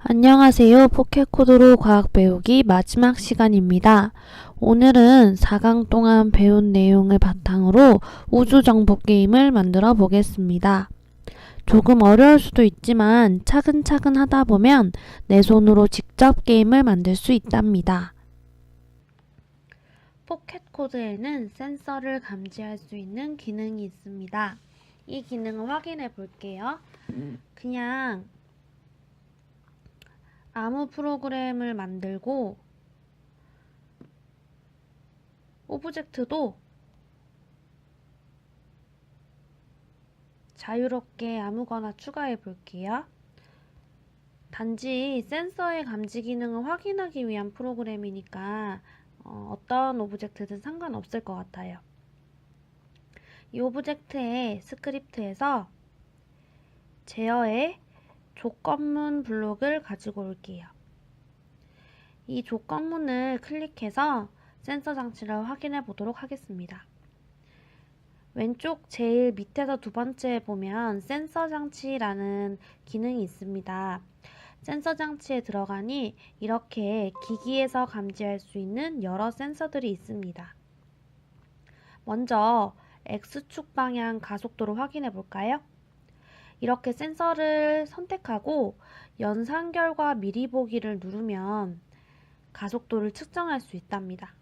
안녕하세요. 포켓코드로 과학 배우기 마지막 시간입니다. 오늘은 4강 동안 배운 내용을 바탕으로 우주정보 게임을 만들어 보겠습니다. 조금 어려울 수도 있지만 차근차근 하다 보면 내 손으로 직접 게임을 만들 수 있답니다. 포켓코드에는 센서를 감지할 수 있는 기능이 있습니다. 이 기능을 확인해 볼게요. 그냥 아무 프로그램을 만들고 오브젝트도 자유롭게 아무거나 추가해 볼게요. 단지 센서의 감지 기능을 확인하기 위한 프로그램이니까 어떤 오브젝트든 상관없을 것 같아요. 이 오브젝트의 스크립트에서 제어의 조건문 블록을 가지고 올게요. 이 조건문을 클릭해서 센서 장치를 확인해 보도록 하겠습니다. 왼쪽 제일 밑에서 두 번째 보면 센서 장치라는 기능이 있습니다. 센서 장치에 들어가니 이렇게 기기에서 감지할 수 있는 여러 센서들이 있습니다. 먼저 X축 방향 가속도를 확인해 볼까요? 이렇게 센서를 선택하고 연산결과 미리 보기를 누르면 가속도를 측정할 수 있답니다.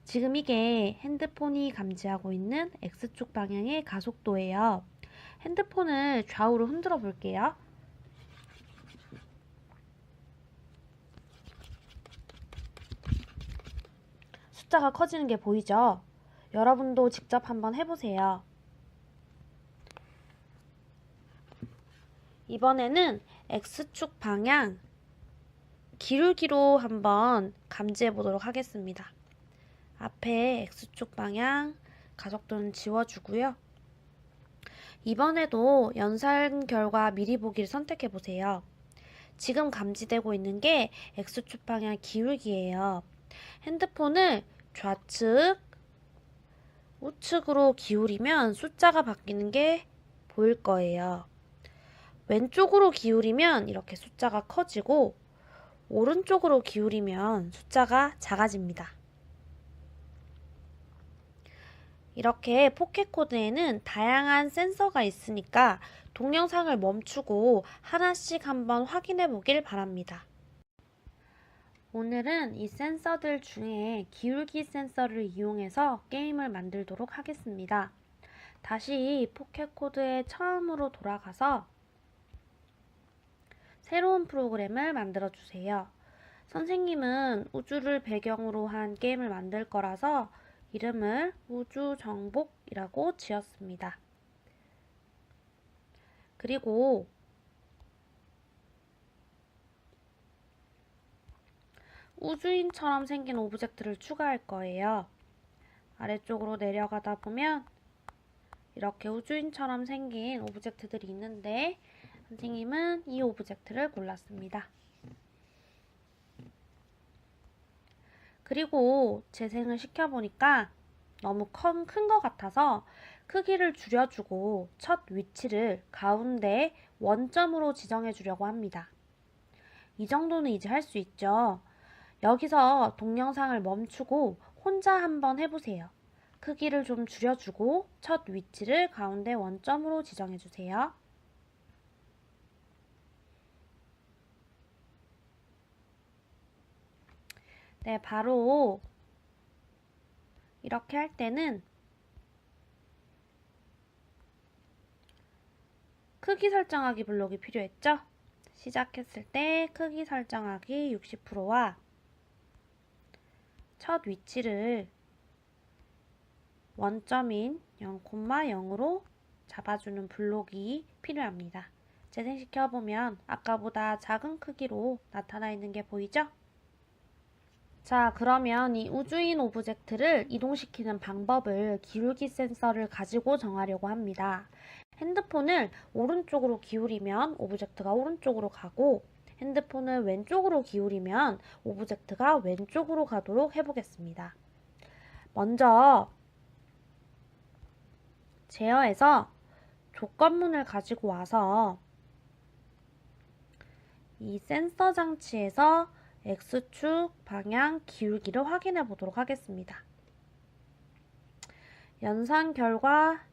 지금 이게 핸드폰이 감지하고 있는 X축 방향의 가속도예요. 핸드폰을 좌우로 흔들어 볼게요. 숫자가 커지는 게 보이죠? 여러분도 직접 한번 해보세요. 이번에는 X축 방향 기울기로 한번 감지해 보도록 하겠습니다. 앞에 X축 방향 가속도는 지워주고요. 이번에도 연산 결과 미리 보기를 선택해 보세요. 지금 감지되고 있는 게 X축 방향 기울기예요. 핸드폰을 좌측, 우측으로 기울이면 숫자가 바뀌는 게 보일 거예요. 왼쪽으로 기울이면 이렇게 숫자가 커지고 오른쪽으로 기울이면 숫자가 작아집니다. 이렇게 포켓코드에는 다양한 센서가 있으니까 동영상을 멈추고 하나씩 한번 확인해 보길 바랍니다. 오늘은 이 센서들 중에 기울기 센서를 이용해서 게임을 만들도록 하겠습니다. 다시 포켓코드에 처음으로 돌아가서 새로운 프로그램을 만들어 주세요. 선생님은 우주를 배경으로 한 게임을 만들 거라서 이름을 우주정복이라고 지었습니다. 그리고 우주인처럼 생긴 오브젝트를 추가할 거예요. 아래쪽으로 내려가다 보면 이렇게 우주인처럼 생긴 오브젝트들이 있는데 선생님은 이 오브젝트를 골랐습니다. 그리고 재생을 시켜보니까 너무 큰 것 같아서 크기를 줄여주고 첫 위치를 가운데 원점으로 지정해 주려고 합니다. 이 정도는 이제 할 수 있죠. 여기서 동영상을 멈추고 혼자 한번 해보세요. 크기를 좀 줄여주고 첫 위치를 가운데 원점으로 지정해 주세요. 네, 바로 이렇게 할 때는 크기 설정하기 블록이 필요했죠? 시작했을 때 크기 설정하기 60%와 첫 위치를 원점인 0,0으로 잡아주는 블록이 필요합니다. 재생시켜보면 아까보다 작은 크기로 나타나 있는 게 보이죠? 자, 그러면 이 우주인 오브젝트를 이동시키는 방법을 기울기 센서를 가지고 정하려고 합니다. 핸드폰을 오른쪽으로 기울이면 오브젝트가 오른쪽으로 가고 핸드폰을 왼쪽으로 기울이면 오브젝트가 왼쪽으로 가도록 해보겠습니다. 먼저 제어에서 조건문을 가지고 와서 이 센서 장치에서 X축 방향 기울기를 확인해 보도록 하겠습니다. 연산 결과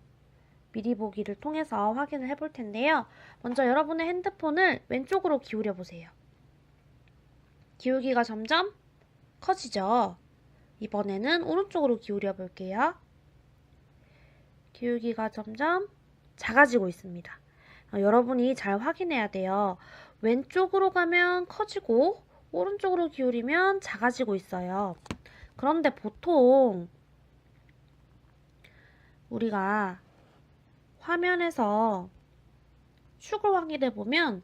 미리 보기를 통해서 확인을 해 볼 텐데요. 먼저 여러분의 핸드폰을 왼쪽으로 기울여 보세요. 기울기가 점점 커지죠? 이번에는 오른쪽으로 기울여 볼게요. 기울기가 점점 작아지고 있습니다. 여러분이 잘 확인해야 돼요. 왼쪽으로 가면 커지고 오른쪽으로 기울이면 작아지고 있어요. 그런데 보통 우리가 화면에서 축을 확인해 보면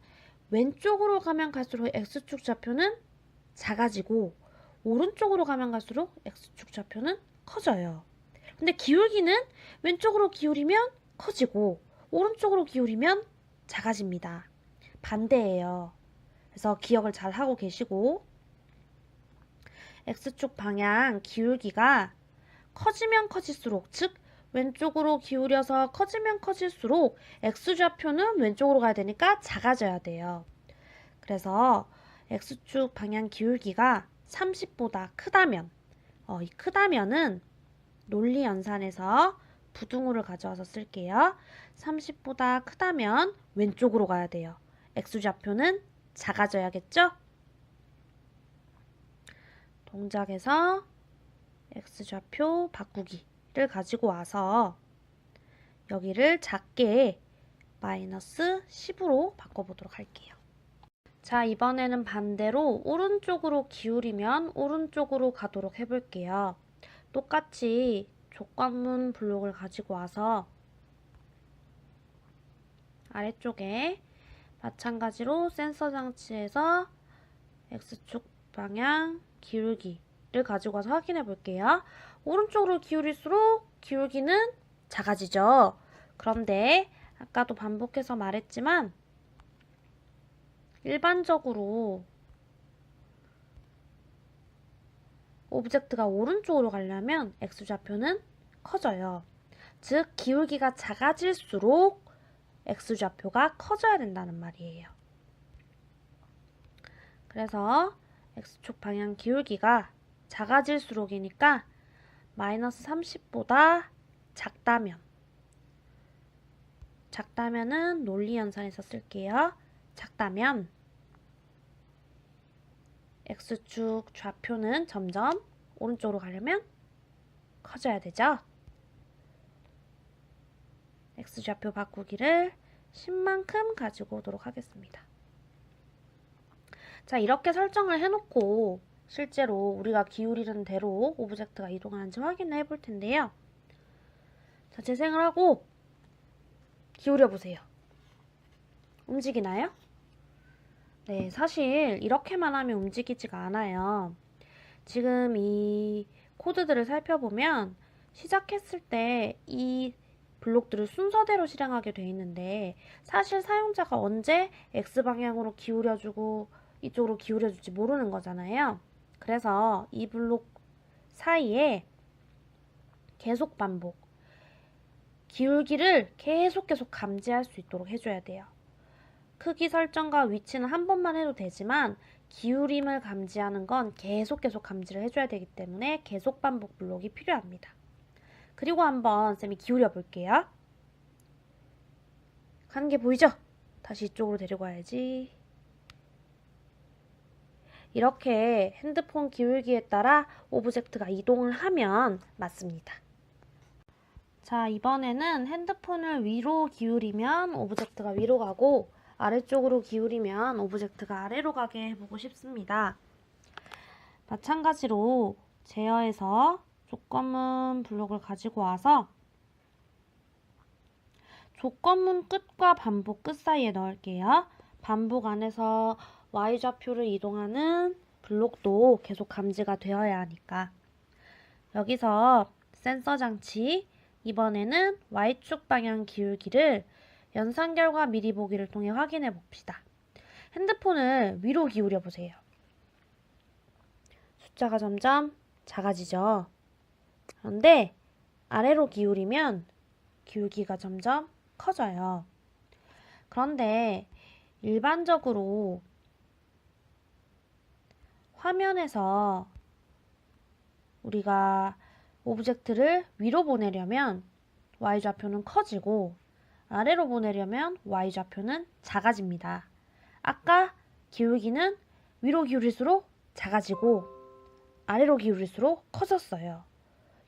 왼쪽으로 가면 갈수록 X축 좌표는 작아지고 오른쪽으로 가면 갈수록 X축 좌표는 커져요. 근데 기울기는 왼쪽으로 기울이면 커지고 오른쪽으로 기울이면 작아집니다. 반대예요. 그래서 기억을 잘 하고 계시고 X축 방향 기울기가 커지면 커질수록, 즉 왼쪽으로 기울여서 커지면 커질수록 X좌표는 왼쪽으로 가야 되니까 작아져야 돼요. 그래서 X축 방향 기울기가 30보다 크다면, 이 크다면은 논리연산에서 부등호를 가져와서 쓸게요. 30보다 크다면 왼쪽으로 가야 돼요. X좌표는 작아져야겠죠? 동작에서 X좌표 바꾸기를 가지고 와서 여기를 작게 마이너스 10으로 바꿔보도록 할게요. 자, 이번에는 반대로 오른쪽으로 기울이면 오른쪽으로 가도록 해볼게요. 똑같이 족관문 블록을 가지고 와서 아래쪽에 마찬가지로 센서 장치에서 X축 방향 기울기를 가지고 와서 확인해 볼게요. 오른쪽으로 기울일수록 기울기는 작아지죠. 그런데 아까도 반복해서 말했지만 일반적으로 오브젝트가 오른쪽으로 가려면 X좌표는 커져요. 즉 기울기가 작아질수록 X좌표가 커져야 된다는 말이에요. 그래서 X축 방향 기울기가 작아질수록이니까 마이너스 30보다 작다면은 논리연산에서 쓸게요. 작다면 X축 좌표는 점점 오른쪽으로 가려면 커져야 되죠. X좌표 바꾸기를 10만큼 가지고 오도록 하겠습니다. 자, 이렇게 설정을 해놓고 실제로 우리가 기울이는 대로 오브젝트가 이동하는지 확인을 해볼 텐데요. 자, 재생을 하고 기울여 보세요. 움직이나요? 네, 사실 이렇게만 하면 움직이지가 않아요. 지금 이 코드들을 살펴보면 시작했을 때 이 블록들을 순서대로 실행하게 되어 있는데 사실 사용자가 언제 X방향으로 기울여주고 이쪽으로 기울여줄지 모르는 거잖아요. 그래서 이 블록 사이에 계속 반복, 기울기를 계속 감지할 수 있도록 해줘야 돼요. 크기 설정과 위치는 한 번만 해도 되지만 기울임을 감지하는 건 계속 감지를 해줘야 되기 때문에 계속 반복 블록이 필요합니다. 그리고 한번 쌤이 기울여 볼게요. 가는 게 보이죠? 다시 이쪽으로 데리고 와야지. 이렇게 핸드폰 기울기에 따라 오브젝트가 이동을 하면 맞습니다. 자, 이번에는 핸드폰을 위로 기울이면 오브젝트가 위로 가고 아래쪽으로 기울이면 오브젝트가 아래로 가게 해보고 싶습니다. 마찬가지로 제어에서 조건문 블록을 가지고 와서 조건문 끝과 반복 끝 사이에 넣을게요. 반복 안에서 Y좌표를 이동하는 블록도 계속 감지가 되어야 하니까. 여기서 센서 장치, 이번에는 Y축 방향 기울기를 연산 결과 미리 보기를 통해 확인해 봅시다. 핸드폰을 위로 기울여 보세요. 숫자가 점점 작아지죠. 그런데 아래로 기울이면 기울기가 점점 커져요. 그런데 일반적으로 화면에서 우리가 오브젝트를 위로 보내려면 y좌표는 커지고 아래로 보내려면 y좌표는 작아집니다. 아까 기울기는 위로 기울일수록 작아지고 아래로 기울일수록 커졌어요.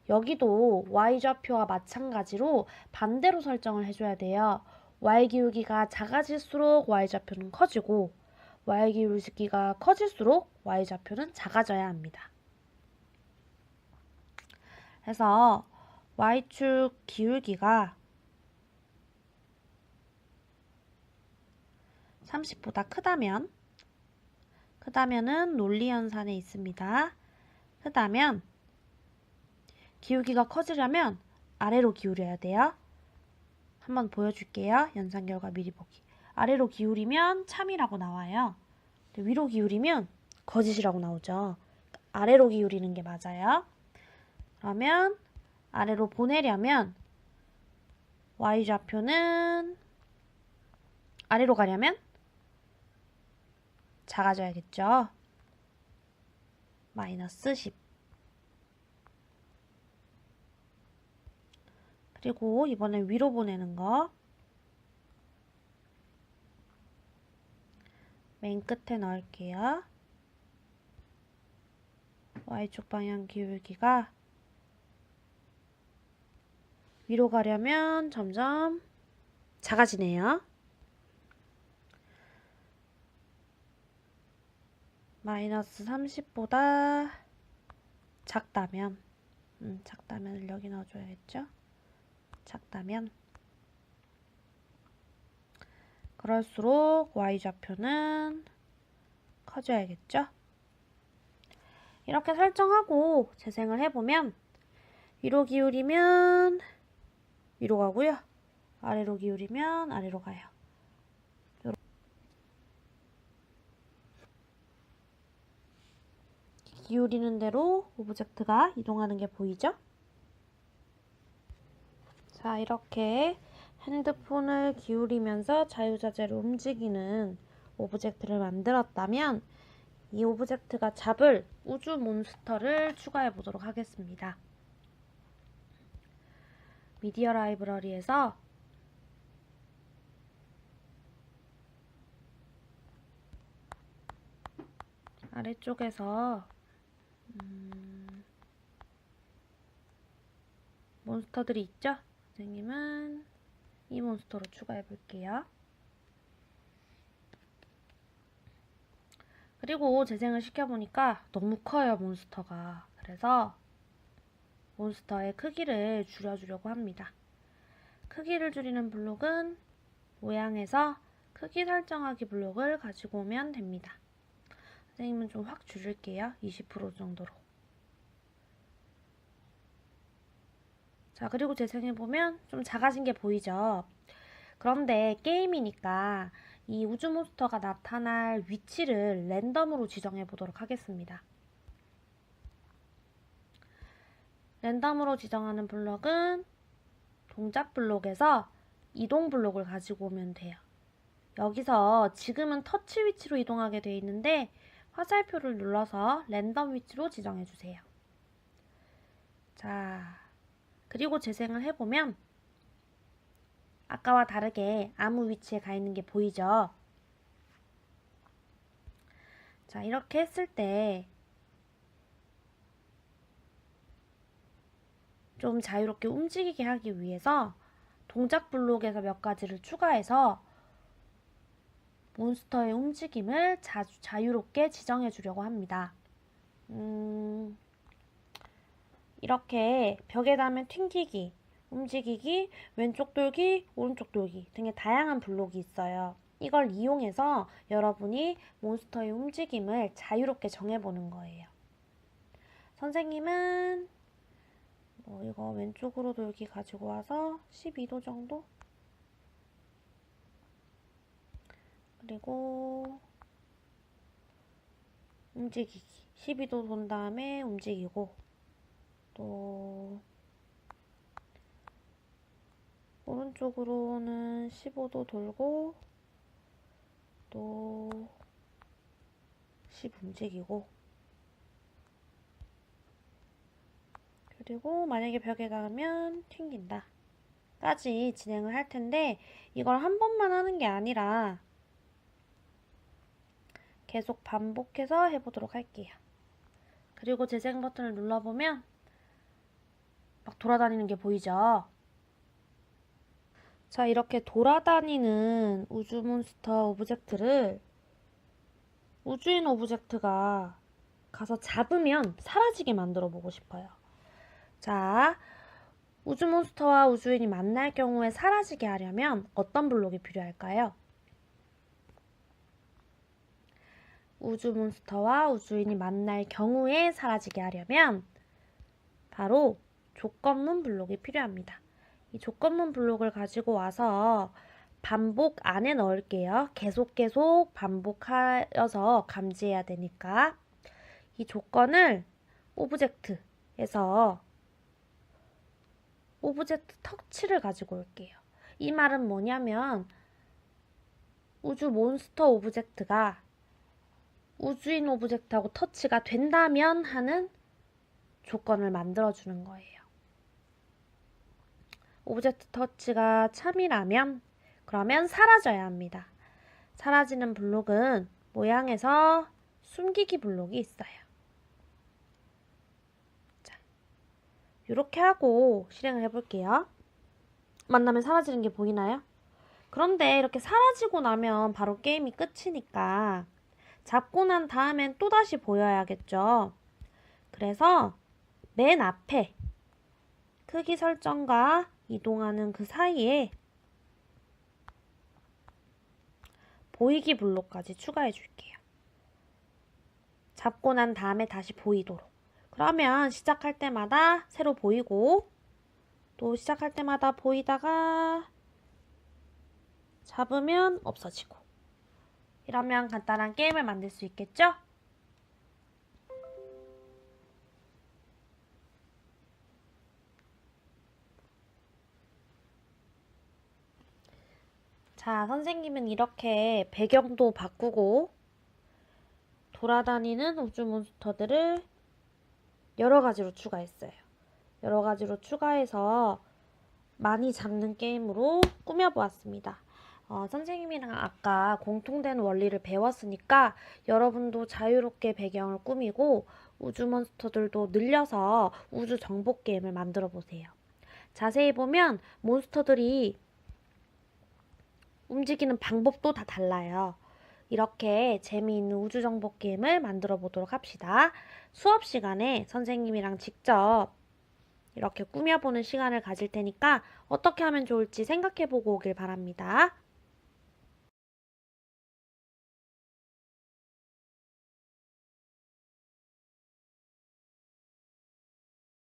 여기도 y좌표와 마찬가지로 반대로 설정을 해줘야 돼요. y 기울기가 작아질수록 y좌표는 커지고 y 기울기가 커질수록 y좌표는 작아져야 합니다. 그래서 y축 기울기가 30보다 크다면은 논리연산에 있습니다. 크다면 기울기가 커지려면 아래로 기울여야 돼요. 한번 보여줄게요. 연산 결과 미리 보기. 아래로 기울이면 참이라고 나와요. 위로 기울이면 거짓이라고 나오죠. 아래로 기울이는 게 맞아요. 그러면 아래로 보내려면 y좌표는 아래로 가려면 작아져야겠죠. 마이너스 10. 그리고 이번엔 위로 보내는 거 맨 끝에 넣을게요. y축 방향 기울기가 위로 가려면 점점 작아지네요. 마이너스 30보다 작다면 작다면을 여기 넣어줘야겠죠. 작다면 그럴수록 y좌표는 커져야겠죠. 이렇게 설정하고 재생을 해보면 위로 기울이면 위로 가고요. 아래로 기울이면 아래로 가요. 기울이는 대로 오브젝트가 이동하는 게 보이죠? 자, 이렇게 핸드폰을 기울이면서 자유자재로 움직이는 오브젝트를 만들었다면 이 오브젝트가 잡을 우주 몬스터를 추가해 보도록 하겠습니다. 미디어 라이브러리에서 아래쪽에서 몬스터들이 있죠? 선생님은 이 몬스터로 추가해 볼게요. 그리고 재생을 시켜보니까 너무 커요, 몬스터가. 그래서 몬스터의 크기를 줄여주려고 합니다. 크기를 줄이는 블록은 모양에서 크기 설정하기 블록을 가지고 오면 됩니다. 선생님은 좀 확 줄일게요. 20% 정도로. 자, 그리고 재생해보면 좀 작아진 게 보이죠? 그런데 게임이니까 이 우주 몬스터가 나타날 위치를 랜덤으로 지정해 보도록 하겠습니다. 랜덤으로 지정하는 블록은 동작 블록에서 이동 블록을 가지고 오면 돼요. 여기서 지금은 터치 위치로 이동하게 되어 있는데 화살표를 눌러서 랜덤 위치로 지정해 주세요. 자, 그리고 재생을 해보면 아까와 다르게 아무 위치에 가 있는 게 보이죠? 자, 이렇게 했을 때 좀 자유롭게 움직이게 하기 위해서 동작 블록에서 몇 가지를 추가해서 몬스터의 움직임을 자유롭게 지정해 주려고 합니다. 이렇게 벽에 닿으면 튕기기, 움직이기, 왼쪽 돌기, 오른쪽 돌기 등의 다양한 블록이 있어요. 이걸 이용해서 여러분이 몬스터의 움직임을 자유롭게 정해보는 거예요. 선생님은 이거 왼쪽으로 돌기 가지고 와서 12도 정도? 그리고 움직이기 12도 돈 다음에 움직이고 또 오른쪽으로는 15도 돌고 또 10 움직이고 그리고 만약에 벽에 닿으면 튕긴다 까지 진행을 할 텐데, 이걸 한 번만 하는 게 아니라 계속 반복해서 해보도록 할게요. 그리고 재생 버튼을 눌러보면 막 돌아다니는 게 보이죠? 자, 이렇게 돌아다니는 우주 몬스터 오브젝트를 우주인 오브젝트가 가서 잡으면 사라지게 만들어 보고 싶어요. 자, 우주 몬스터와 우주인이 만날 경우에 사라지게 하려면 어떤 블록이 필요할까요? 우주 몬스터와 우주인이 만날 경우에 사라지게 하려면 바로 조건문 블록이 필요합니다. 이 조건문 블록을 가지고 와서 반복 안에 넣을게요. 계속 반복하여서 감지해야 되니까. 이 조건을 오브젝트에서 오브젝트 터치를 가지고 올게요. 이 말은 뭐냐면 우주 몬스터 오브젝트가 우주인 오브젝트하고 터치가 된다면 하는 조건을 만들어주는 거예요. 오브젝트 터치가 참이라면 그러면 사라져야 합니다. 사라지는 블록은 모양에서 숨기기 블록이 있어요. 자, 이렇게 하고 실행을 해볼게요. 만나면 사라지는 게 보이나요? 그런데 이렇게 사라지고 나면 바로 게임이 끝이니까 잡고 난 다음엔 또다시 보여야겠죠. 그래서 맨 앞에 크기 설정과 이동하는 그 사이에 보이기 블록까지 추가해 줄게요. 잡고 난 다음에 다시 보이도록. 그러면 시작할 때마다 새로 보이고 또 시작할 때마다 보이다가 잡으면 없어지고. 이러면 간단한 게임을 만들 수 있겠죠? 자, 선생님은 이렇게 배경도 바꾸고 돌아다니는 우주 몬스터들을 여러 가지로 추가했어요. 여러 가지로 추가해서 많이 잡는 게임으로 꾸며보았습니다. 선생님이랑 아까 공통된 원리를 배웠으니까 여러분도 자유롭게 배경을 꾸미고 우주 몬스터들도 늘려서 우주 정복 게임을 만들어 보세요. 자세히 보면 몬스터들이 움직이는 방법도 다 달라요. 이렇게 재미있는 우주 정복 게임을 만들어 보도록 합시다. 수업 시간에 선생님이랑 직접 이렇게 꾸며보는 시간을 가질 테니까 어떻게 하면 좋을지 생각해 보고 오길 바랍니다.